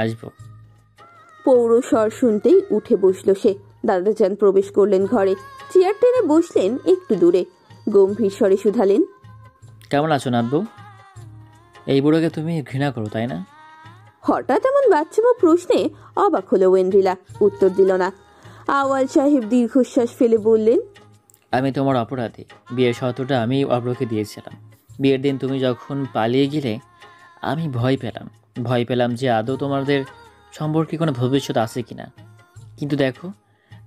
আসবো। পৌর স্বর শুনতেই উঠে বসল সে। দাদাজান প্রবেশ করলেন ঘরে, চেয়ার টেনে বসলেন একটু দূরে, গম্ভীর স্বরে শুধালেন, কেমন আছো নাতবু? এই বুড়োকে তুমি ঘৃণা করো তাই না? হঠাৎ এমন বাচ্চামো প্রশ্নে অবাক হলো ওয়েন্ড্রিলা, উত্তর দিল না। আওয়াল সাহেব দীর্ঘশ্বাস ফেলে বললেন, আমি তোমার অপরাধী। বিয়ের শর্তটা আমি অব্রকে দিয়েছিলাম। বিয়ের দিন তুমি যখন পালিয়ে গেলে আমি ভয় পেলাম যে আদৌ তোমাদের সম্পর্কে কোনো ভবিষ্যৎ আছে কিনা। কিন্তু দেখো,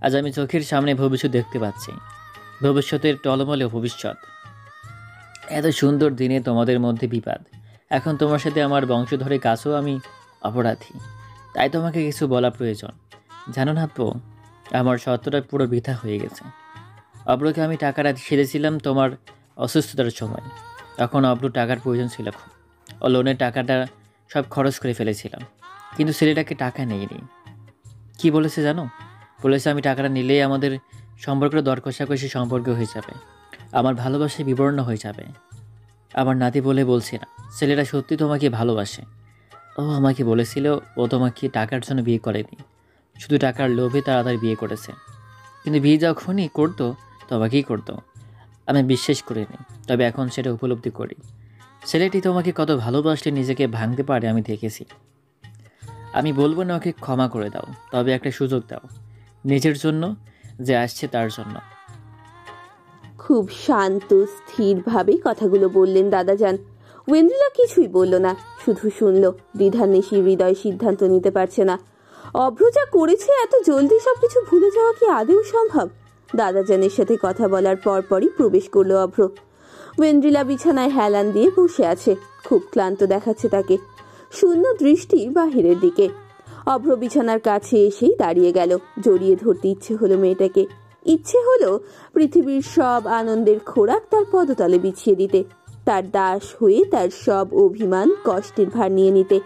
আজ আমি চোখের সামনে ভবিষ্যৎ দেখতে পাচ্ছি। ভবিষ্যতের টলমলে ভবিষ্যৎ। এত সুন্দর দিনে তোমাদের মধ্যে বিবাদ। এখন তোমার সাথে আমার বংশধরের কাছেও আমি অপরাধী। তাই তোমাকে কিছু বলা প্রয়োজন। জানো না তো, আমার শর্তটা পুরো বৃথা হয়ে গেছে। অব্রকে আমি টাকাটা সেরেছিলাম তোমার অসুস্থতার সময়। তখন অব্র টাকার প্রয়োজন ছিল খুব। ও লোনের টাকাটা সব খরচ করে ফেলেছিলাম, কিন্তু ছেলেটাকে টাকা নেইনি। কি বলেছে জানো? বলেছে আমি টাকাটা নিলেই আমাদের সম্পর্কটা দর কষাকষি সম্পর্ক হয়ে যাবে, আমার ভালোবাসায় বিবর্ণ হয়ে যাবে। আমার নাতি বলে বলছি না, ছেলেটা সত্যি তোমাকে ভালোবাসে। ও আমাকে বলেছিল ও তোমাকে টাকার জন্য বিয়ে করেনি, শুধু টাকার লোভে তাড়াতাড়ি বিয়ে করেছে। কিন্তু বিয়ে যখনই করতো তোমাকেই করতো। আমি বিশ্বাস করিনি, তবে এখন সেটা উপলব্ধি করি। ছেলেটি তোমাকে কত ভালোবাসলে নিজেকে ভাঙতে পারে আমি দেখেছি। আমি বলবো না ওকে ক্ষমা করে দাও, তবে একটা সুযোগ দাও, নিজের জন্য, যে আসছে তার জন্য। খুব শান্ত স্থিরভাবে কথাগুলো বললেন দাদাজান। ওয়েন্দ্রিলা কিছুই বলল না, শুধু শুনল। দ্বিধান্বেষী হৃদয় সিদ্ধান্ত নিতে পারছে না। অভ্র যা করেছে, এত জলদি সবকিছু ভুলে যাওয়া কি আদৌ সম্ভব? দাদাজানের সাথে কথা বলার পরপরই প্রবেশ করলো অভ্র। ওয়েন্দ্রিলা বিছানায় হেলান দিয়ে বসে আছে, খুব ক্লান্ত দেখাচ্ছে তাকে। শূন্য দৃষ্টি বাহিরের দিকে। অভ্র বিছানার কাছে এসেই দাঁড়িয়ে গেল। জড়িয়ে ধরতে ইচ্ছে হলো মেয়েটাকে। ইচ্ছে হলো পৃথিবীর সব আনন্দের খোরাক তার পদতলে বিছিয়ে দিতে, তার দাস হয়ে তার সব অভিমান কষ্টের ভার নিয়ে নিতে।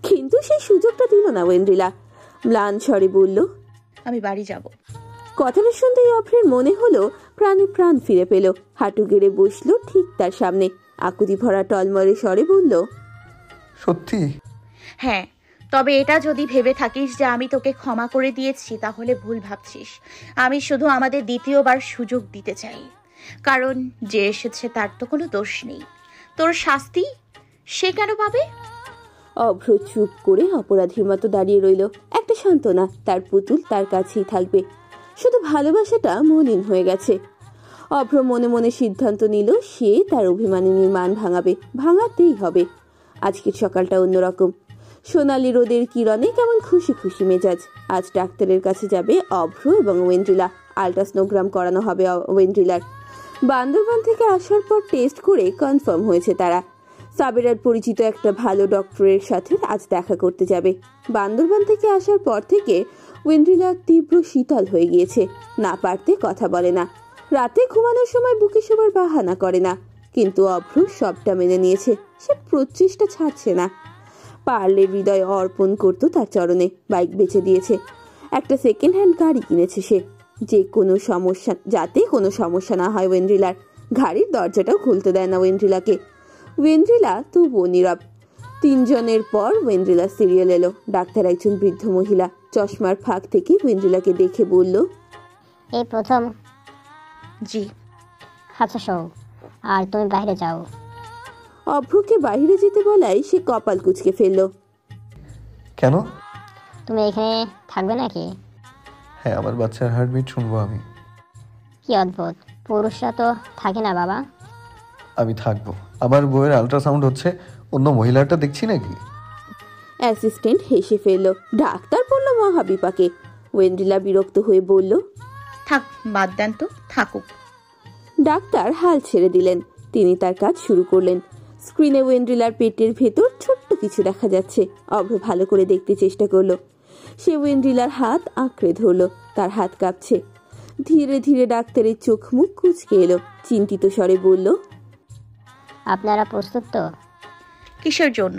কিন্তু সেই সুযোগটা দিল না ওয়েন্দ্রিলা। ম্লান স্বরে বলল, আমি বাড়ি যাব। কথাটা শুনতেই অভ্রের মনে হলো প্রাণে প্রাণ ফিরে পেল। হাঁটু গেড়ে বসলো ঠিক তার সামনে, আকুতি ভরা টলমলে স্বরে বলল, সত্যি? হ্যাঁ, তবে এটা যদি ভেবে থাকিস যে আমি তোকে ক্ষমা করে দিয়েছি, তাহলে ভুল ভাবছিস। আমি শুধু আমাদের দ্বিতীয়বার সুযোগ দিতে চাই, কারণ যে এসেছে তার তো কোনো দোষ নেই। তোর শাস্তি সে কেন পাবে? অভ্র চুপ করে অপরাধীর মতো দাঁড়িয়ে রইল। একটা সান্ত্বনা, তার পুতুল তার কাছেই থাকবে। শুধু ভালোবাসাটা মলিন হয়ে গেছে। অভ্র মনে মনে সিদ্ধান্ত নিল সে তার অভিমানিনীর মান ভাঙাবে, ভাঙাতেই হবে। আজকের সকালটা অন্যরকম। সোনালি রোদের কিরণে কেমন খুশি খুশি মেজাজ। আজ ডাক্তারের কাছে যাবে অভ্র এবং ওয়েন্দ্রিলা। আল্ট্রাসনোগ্রাম করানো হবে ওয়েন্দ্রিলার। বান্দরবান থেকে আসার পর টেস্ট করে কনফার্ম হয়েছে তারা। সাবেরার পরিচিত একটা ভালো ডক্টরের সাথে আজ দেখা করতে যাবে। বান্দরবান থেকে আসার পর থেকে ওয়েন্দ্রিলা তীব্র শীতল হয়ে গিয়েছে। না পারতে কথা বলে না, রাতে ঘুমানোর সময় বুকে শোবার বাহানা করে না। কিন্তু অভ্র সবটা মেনে নিয়েছে, সে প্রচেষ্টা ছাড়ছে না। পারলে হৃদয় অর্পণ করতো তার চরণে। বাইক বেচে দিয়েছে, একটা সেকেন্ড হ্যান্ড গাড়ি কিনেছে সে, যাতে কোনো সমস্যা না হয় ওয়েন্দ্রিলার। গাড়ির দরজাটাও খুলতে দেয় না ওয়েন্দ্রিলাকে। ওয়েন্দ্রিলা তবুও নীরব। 3 জনের পর ওয়েন্দ্রিলা সিরিয়াল এলো। ডাক্তার একজন বৃদ্ধ মহিলা, চশমার ফাঁক থেকে ওয়েন্দ্রিলাকে দেখে বলল, এই প্রথম? জি। আচ্ছা শোও, আর তুমি বাইরে যাও। অভ্রকে বাইরে যেতে বলায় সে কপাল কুঁচকে ফেলল। কেন? তুমি এখানে থাকবে নাকি? হ্যাঁ, আমার বাচ্চার হার্টবিট শুনবো আমি। কি অদ্ভুত, পুরুষরা তো থাকে না বাবা। আমি থাকবো। আমার বউয়ের আল্ট্রাসাউন্ড হচ্ছে, অন্য মহিলাটা দেখছি নাকি? অ্যাসিস্ট্যান্ট হেসে ফেলল। ডাক্তার বলল মহাবিপাকে। ওয়েন্দ্রিলা বিরক্ত হয়ে বলল, থাক, বাদ দেন তো, থাকুক। ডাক্তার হাল ছেড়ে দিলেন। তিনি তার কাজ শুরু করলেন। স্ক্রিনে ওয়েন্দ্রিলার পেটের ভেতর ছোট্ট কিছু দেখা যাচ্ছে। অভ্র ভালো করে দেখতে চেষ্টা করলো। সে ওয়েন্দ্রিলার হাত আঁকড়ে ধরলো, তার হাত কাঁপছে। ধীরে ধীরে ডাক্তারের চোখ মুখ কুঁচকে এলো। চিন্তিত স্বরে বলল, আপনারা প্রস্তুত তো? কিসের জন্য?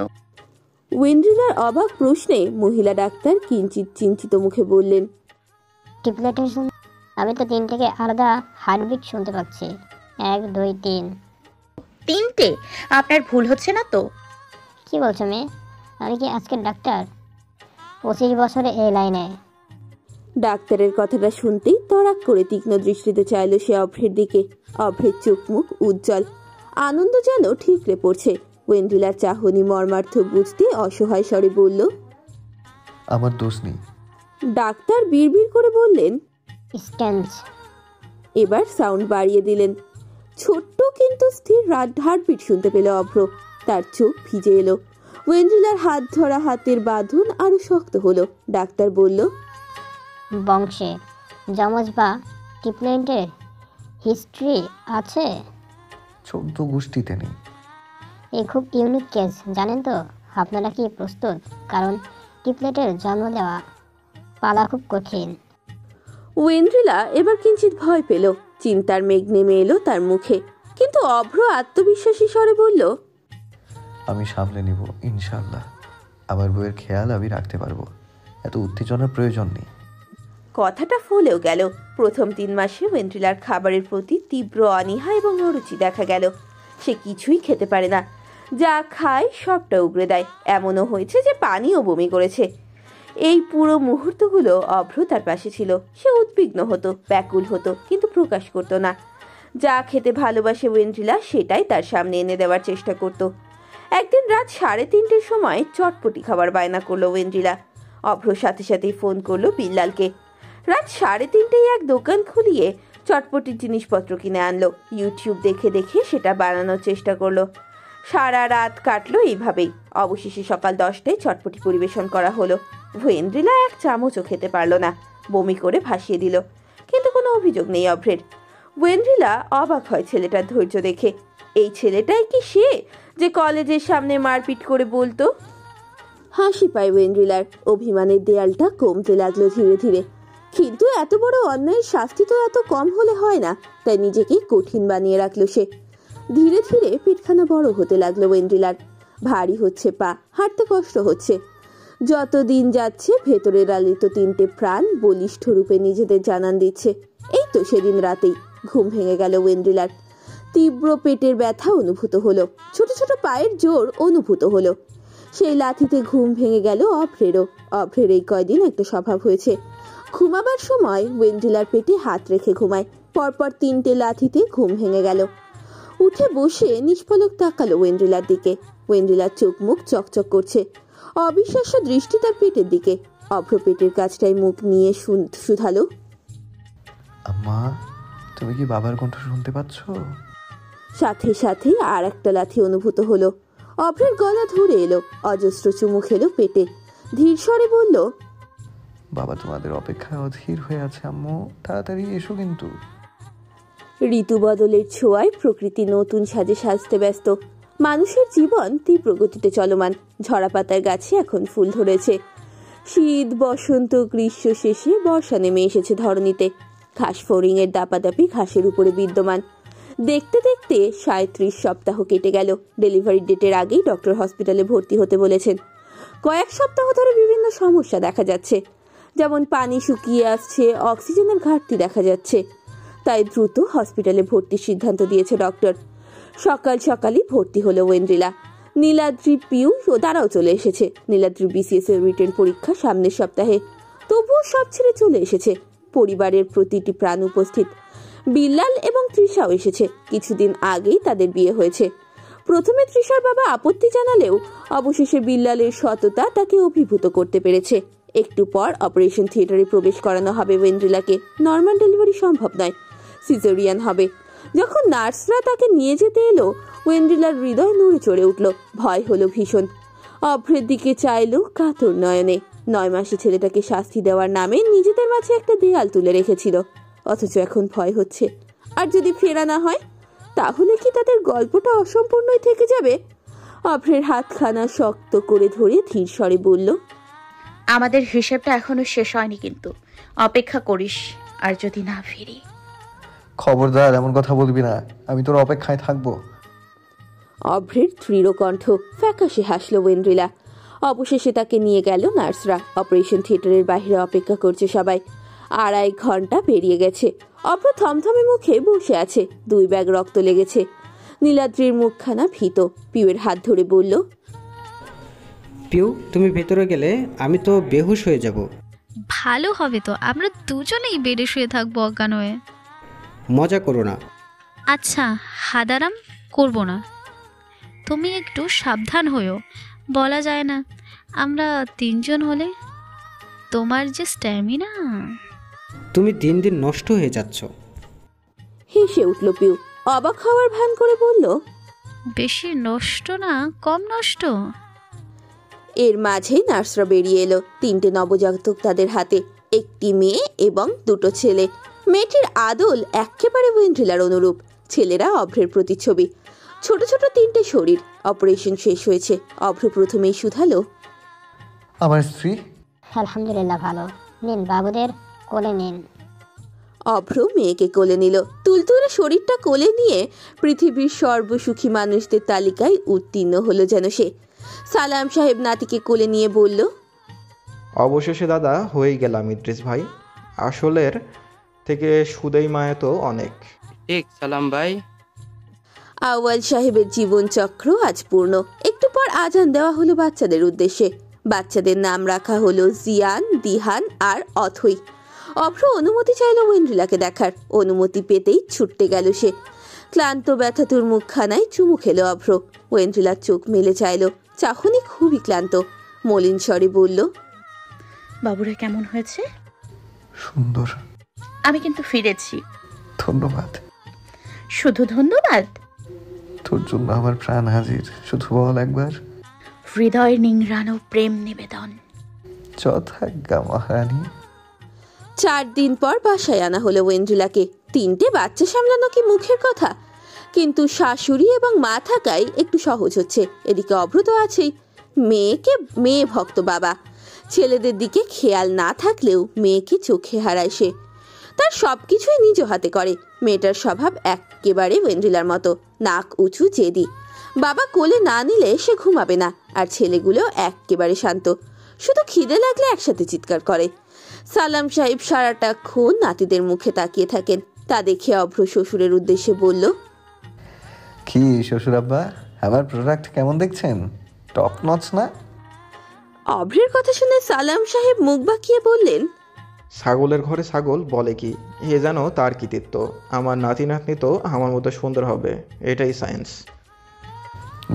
ওয়েন্দ্রিলার অবাক প্রশ্নে মহিলা ডাক্তার কিঞ্চিত চিন্তিত মুখে বললেন, ট্রিপলেটের জন্য। আমি তো 3 থেকে আলাদা হার্টবিট শুনতে পাচ্ছি। 1 2 3। 3টে? আপনার ভুল হচ্ছে না তো? কি বলছো মেয়ে? আমি কি আজকের ডাক্তার? 25 বছরে এই লাইনে। ডাক্তারের কথাটা শুনতেই তড়াক করে তীক্ষ্ণ দৃষ্টিতে চাইল সে অভ্রের দিকে। অভ্রের চোখ মুখ উজ্জ্বল, আনন্দ যেন ঠিকরে পড়ছে। ওয়েন্ড্রিলার চাহনি মর্মার্থ বুঝতে অসহায় স্বরে বলল, আমার দোষ নেই। ডাক্তার বিড়বিড় করে বললেন, স্ট্যান্স। এবার সাউন্ড বাড়িয়ে দিলেন। ছোট্ট কিন্তু স্থির হার্টবিট শুনতে পেল অভ্র। তার চোখ ভিজে এলো। ওয়েন্ড্রিলার হাত ধরা হাতের বাঁধন আরো শক্ত হলো। ডাক্তার বলল, বংশে যমজ বা ট্রিপলেটের হিস্ট্রি আছে? 14 গোষ্ঠীতে নেই। এই খুব ইউনিক কেস, জানেন তো? আপনারা কি প্রস্তুত? কারণ ট্রিপলেটের জন্ম দেওয়া পালা খুব কঠিন। ওয়েন্ড্রিলা এবার কিঞ্চিত ভয় পেল। চিন্তার মেঘ নেমে এলো তার মুখে। কিন্তু অভ্র আত্মবিশ্বাসী স্বরে বলল, আমি সামলে নিব ইনশাল্লাহ। আমার বইয়ের খেয়াল আমি রাখতে পারবো। এত উত্তেজনার প্রয়োজন নেই। কথাটা ফলেও গেল। প্রথম 3 মাসে ওয়েন্ড্রিলার খাবারের প্রতি তীব্র অনীহা এবং অরুচি দেখা গেল। সে কিছুই খেতে পারে না, যা খায় সবটা উগড়ে দেয়। এমনও হয়েছে যে পানিও বমি করেছে। এই পুরো মুহূর্তগুলো অভ্র তার পাশে ছিল। সে উদ্বিগ্ন হতো, ব্যাকুল হতো, কিন্তু প্রকাশ করত না। যা খেতে ভালোবাসে ওয়েন্ড্রিলা সেটাই তার সামনে এনে দেওয়ার চেষ্টা করত। একদিন রাত 3:30-র সময় চটপটি খাবার বায়না করলো ওয়েন্ড্রিলা। অভ্র সাথে সাথেই ফোন করলো বিল্লালকে। রাত 3:30টায় এক দোকান খুলিয়ে চটপটির জিনিসপত্র কিনে আনলো। ইউটিউব দেখে দেখে সেটা বানানোর চেষ্টা করলো। সারা রাত কাটলো এইভাবেই। অবশেষে সকাল 10টায় চটপটি পরিবেশন করা হলো। ওয়েন্ড্রিলা 1 চামচও খেতে পারলো না, বমি করে ভাসিয়ে দিল। কিন্তু কোনো অভিযোগ নেই অভ্রের। ওয়েন্ড্রিলা অবাক হয় ছেলেটার ধৈর্য দেখে। এই ছেলেটাই কি সে যে কলেজের সামনে মারপিট করে বলতো? হাসি পায় ওয়েন্ড্রিলার। অভিমানের দেয়ালটা কমতে লাগলো ধীরে ধীরে। কিন্তু এত বড় অন্যায়ের শাস্তি তো এত কম হলে হয় না, তাই নিজেকে কঠিন বানিয়ে রাখলো সে। ধীরে ধীরে পিঠখানা বড় হতে লাগলো ওয়েন্ড্রিলার। ভারী হচ্ছে পা, হাঁটতে কষ্ট হচ্ছে। যত দিন যাচ্ছে ভেতরের লালিত 3টে প্রাণ বলিষ্ঠ রূপে নিজেদের জানান দিচ্ছে। এই তো সেদিন রাতেই ঘুম ভেঙে গেল ওয়েন্ড্রিলার। তীব্র পেটের ব্যথা অনুভূত হলো, ছোট ছোট পায়ের জোর অনুভূত হলো। সেই লাথিতে ঘুম ভেঙে গেল অভ্রেরও। অভ্রের এই কয়দিন একটা স্বভাব হয়েছে, ঘুমাবার সময় ওয়েন্ড্রিলার পেটে হাত রেখে ঘুমায়। পরপর 3টে লাথিতে ঘুম ভেঙে গেল। উঠে বসে নিষ্পলক তাকালো ওয়েন্ড্রিলার দিকে। ওয়েন্ড্রিলার চোখ মুখ চকচক করছে, অবিশ্বাস্য দৃষ্টি তার পেটের দিকে। অভ্র পেটের কাছটায় মুখ নিয়ে শুধালো, আম্মা, তুমি কি বাবার কণ্ঠ শুনতে পাচ্ছ? সাথে সাথে আর একটা লাথি অনুভূত হলো। অভ্রের গলা ধরে এলো, অজস্র চুমু খেলো পেটে। ধীর স্বরে বলল, বাবা তোমাদের অপেক্ষায় অধীর হয়ে আছে আম্মু, তাড়াতাড়ি এসো কিন্তু। ঋতু বদলের ছোঁয়ায় প্রকৃতি নতুন সাজে সাজতে ব্যস্ত। মানুষের জীবন তীব্র গতিতে চলমান। ঝরা পাতার গাছে এখন ফুল ধরেছে। শীত, বসন্ত, গ্রীষ্ম শেষে বর্ষা নেমে এসেছে ধরণীতে। ঘাস ফড়িংয়ের দাপাদাপি ঘাসের উপরে বিদ্যমান। দেখতে দেখতে 37 সপ্তাহ কেটে গেল। ডেলিভারি ডেটের আগেই ডক্টর হসপিটালে ভর্তি হতে বলেছেন। কয়েক সপ্তাহ ধরে বিভিন্ন সমস্যা দেখা যাচ্ছে, যেমন পানি শুকিয়ে আসছে, অক্সিজেনের ঘাটতি দেখা যাচ্ছে। তাই দ্রুত হসপিটালে ভর্তির সিদ্ধান্ত দিয়েছে ডক্টর। সকাল সকালই ভর্তি হলো ওয়েন্ড্রিলা। নীলাদ্রি পিউ তারাও চলে এসেছে। নীলাদ্রি বিসিএস এর রিটেন পরীক্ষা সামনের সপ্তাহে। তবুও সব ছেড়ে চলে এসেছে। পরিবারের প্রতিটি প্রাণ উপস্থিত। বিল্লাল এবং তৃষাও এসেছে। কিছুদিন আগেই তাদের বিয়ে হয়েছে। প্রথমে তৃষার বাবা আপত্তি জানালেও অবশেষে বিল্লালের সততা তাকে অভিভূত করতে পেরেছে। একটু পর অপারেশন থিয়েটারে প্রবেশ করানো হবে ওয়েন্ড্রিলাকে। নর্মাল ডেলিভারি সম্ভব নয়, সিজারিয়ান হবে। যখন নার্সরা তাকে নিয়ে যেতে এলো, ওয়েন্ড্রিলার হৃদয় নড়ে চড়ে উঠল। ভয় হলো ভীষণ। অভ্রের দিকে চাইলো কাতর নয়নে। 9 মাসে ছেলেটাকে শাস্তি দেওয়ার নামে নিজেদের মাঝে একটা দেয়াল তুলে রেখেছিল, অথচ এখন ভয় হচ্ছে। আর যদি ফেরা না হয়, তাহলে কি তাদের গল্পটা অসম্পূর্ণই থেকে যাবে? অভ্রের হাতখানা শক্ত করে ধরে ধীর স্বরে বলল, আমাদের হিসেবটা এখনো শেষ হয়নি, কিন্তু অপেক্ষা করিস। আর যদি না ফিরি? খবরদার এমন কথা বলবি না, আমি তোর অপেক্ষায় থাকবো। অভ্রের দৃঢ় কণ্ঠ। ফ্যাকাশে হাসলো ওয়েন্ড্রিলা। অবশেষে তাকে নিয়ে গেল নার্সরা। অপারেশন থিয়েটারের বাইরে অপেক্ষা করছে সবাই। 2.5 ঘন্টা পেরিয়ে গেছে। অভ্র থমথমে মুখে বসে আছে। 2 ব্যাগ রক্ত লেগেছে। নীলাদ্রির মুখখানা ভীত। পিউয়ের হাত ধরে বলল, পিউ, তুমি ভেতরে গেলে আমি তো বেহুশ হয়ে যাব। ভালো হবে তো, আমরা দুজনেই বেডে শুয়ে থাকবো অজ্ঞান হয়ে। মজা করো না। আচ্ছা, হাদারাম করব না। তুমি একটু সাবধান হয়েও, বলা যায় না আমরা তিনজন হলে তোমার যে স্ট্যামিনা। তুমি দিন দিন নষ্ট হয়ে যাচ্ছ। হেসে উঠল পিউ। অবাক হওয়ার ভান করে বলল, বেশি নষ্ট না, কম নষ্ট। এর মাঝেই নার্সরা বেরিয়ে এলো। 3টে নবজাতক তাদের হাতে, একটি মেয়ে এবং 2টো ছেলে। মেয়েটির আদল একেবারে ওয়েন্ড্রিলার অনুরূপ, ছেলেরা অভ্রের প্রতিচ্ছবি। ছোট ছোট 3টে শরীর। অপারেশন শেষ হয়েছে। অভ্র প্রথমেই শুধালো, আমার স্ত্রী? আলহামদুলিল্লাহ ভালো। নিন বাবুদের কোলে নিন। অভ্র মেয়েকে কোলে নিল। তুলতুলে শরীরটা কোলে নিয়ে পৃথিবীর সর্বসুখী মানুষদের তালিকায় উত্তীর্ণ হলো যেন সে। সালাম সাহেব নাতিকে কোলে নিয়ে বলল, অবশেষে দাদা হয়ে গেলাম ইদ্রিস ভাই। আসলের থেকে সুদেই মায়া তো অনেক। ঠিক সালাম ভাই। আওয়াল সাহেবের জীবনচক্র আজ পূর্ণ। একটু পর আজান দেওয়া হলো বাচ্চাদের উদ্দেশ্যে। বাচ্চাদের নাম রাখা হলো জিয়ান, দিহান আর অথই। অভ্র অনুমতি চাইল ওয়েন্ড্রিলাকে দেখার। অনুমতি পেতেই ছুটতে গেল সে। ক্লান্ত ব্যথাতুর মুখখানায় চুমু খেলো অভ্র। ওয়েন্ড্রিলার চোখ মেলে চাইল। চাহনি খুবই ক্লান্ত। মলিন স্বরে বলল, বাবুরা কেমন হয়েছে? সুন্দর। আমি কিন্তু ফিরেছি। ধন্যবাদ। শুধু ধন্যবাদ? তোর জন্য আমার প্রাণ হাজির। শুধু বল একবার। হৃদয় নিংড়ানো প্রেম নিবেদন। যথাজ্ঞা মহারানী। 4 দিন পর বাসায় আনা হলো ওয়েন্ড্রিলাকে। 3টে বাচ্চা সামলানো কি মুখের কথা? কিন্তু শাশুড়ি এবং মা থাকায় একটু সহজ হচ্ছে। এদিকে অভ্র তো আছেই। মেয়ে ভক্ত বাবা। ছেলেদের দিকে খেয়াল না থাকলেও মেয়েকে চোখে হারায় সে। তার সবকিছুই নিজ হাতে করে। মেয়েটার স্বভাব একেবারে ওয়েন্ড্রিলার মতো, নাক উঁচু, জেদি। বাবা কোলে না নিলে সে ঘুমাবে না। আর ছেলেগুলো একেবারে শান্ত, শুধু খিদে লাগলে একসাথে চিৎকার করে। সালাম সাহেব সারাটাক্ষণ নাতিদের মুখে তাকিয়ে থাকেন। তা দেখে অভ্র শ্বশুরের উদ্দেশ্যে বলল, কি শ্বশুর আব্বা, আমার প্রোডাক্ট কেমন দেখছেন? টপ নচ না? অভ্রের কথা শুনে সালাম সাহেব মুখ বাঁকিয়ে বললেন, ছাগলের ঘরে ছাগল বলে কি, এ যেন তার কৃতিত্ব। আমার নাতি নাতনি তো আমার মতো সুন্দর হবে, এটাই সায়েন্স।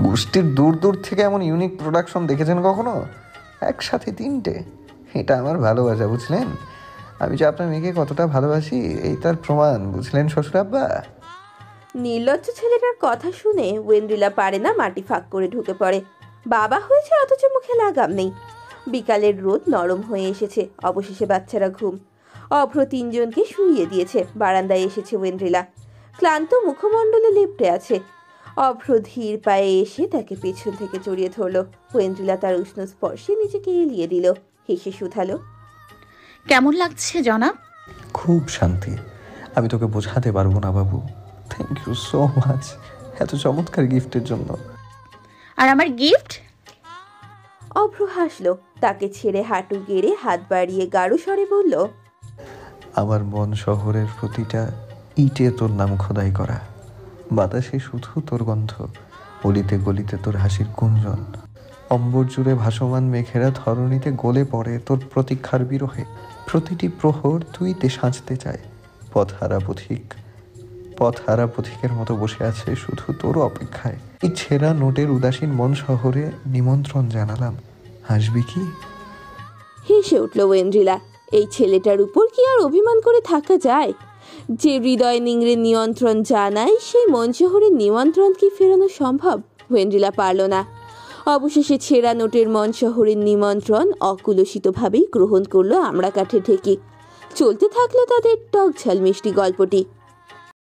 গোষ্ঠীর দূর দূর থেকে এমন ইউনিক প্রোডাকশন দেখেছেন কখনো? একসাথে 3টে। এটা আমার ভালোবাসা, বুঝলেন? আমি যে আপনার মেয়েকে কতটা ভালোবাসি এই তার প্রমাণ, বুঝলেন শ্বশুর আব্বা? নির্লজ্জ ছেলেটার কথা শুনে ওয়েন্ড্রিলা পারে না মাটি ফাঁক করে ঢুকে পড়ে। বাবা হয়েছে অথচ মুখে লাগাম নেই। বিকালের রোদ নরম হয়ে এসেছে। অবশেষে বাচ্চারা ঘুম। অভ্র 3জনকে শুইয়ে দিয়েছে। বারান্দায় এসেছে ওয়েন্ড্রিলা। ক্লান্ত মুখমণ্ডলে লেপ্টে আছে। অভ্র ধীর পায়ে এসে তাকে পেছন থেকে জড়িয়ে ধরল। ওয়েন্ড্রিলা তার উষ্ণ স্পর্শে নিজেকে এলিয়ে দিল। হেসে শুধালো, কেমন লাগছে জনাব? খুব শান্তি। আমি তোকে বোঝাতে পারবো না বাবু। থ্যাংক ইউ সো মাচ এত চমৎকার গিফটের জন্য। আর আমার গিফট? অভ্র হাসলো। তাকে ছেড়ে হাঁটু গেড়ে হাত বাড়িয়ে গাঢ় স্বরে বলল, আমার মন শহরের প্রতিটা ইটে তোর নাম খোদাই করা। বাতাসে শুধু তোর গন্ধ, অলিতে গলিতে তোর হাসির গুঞ্জন। অম্বর জুড়ে ভাসমান মেঘেরা ধরণীতে গলে পড়ে তোর প্রতীক্ষার বিরহে। প্রতিটি প্রহর তুইতে সাজতে চায়। পথহারা পথিকের মতো বসে আছে শুধু তোর অপেক্ষায়। এই ছেঁড়া নোটের উদাসীন মন শহরে নিমন্ত্রণ জানালাম, আসবি কি? হেসে উঠল ওয়েন্ড্রিলা। এই ছেলেটার উপর কি আর অভিমান করে থাকা যায়? যে হৃদয় নিংড়ে নিয়ন্ত্রণ জানায়, সেই মন শহরের নিমন্ত্রণ কি ফেরানো সম্ভব? ওয়েন্ড্রিলা পারল না। অবশেষে ছেঁড়া নোটের মন শহরের নিমন্ত্রণ অকুলসিতভাবেই গ্রহণ করলো আমড়া কাঠে ঢেকে। চলতে থাকলো তাদের টক ঝাল মিষ্টি গল্পটি।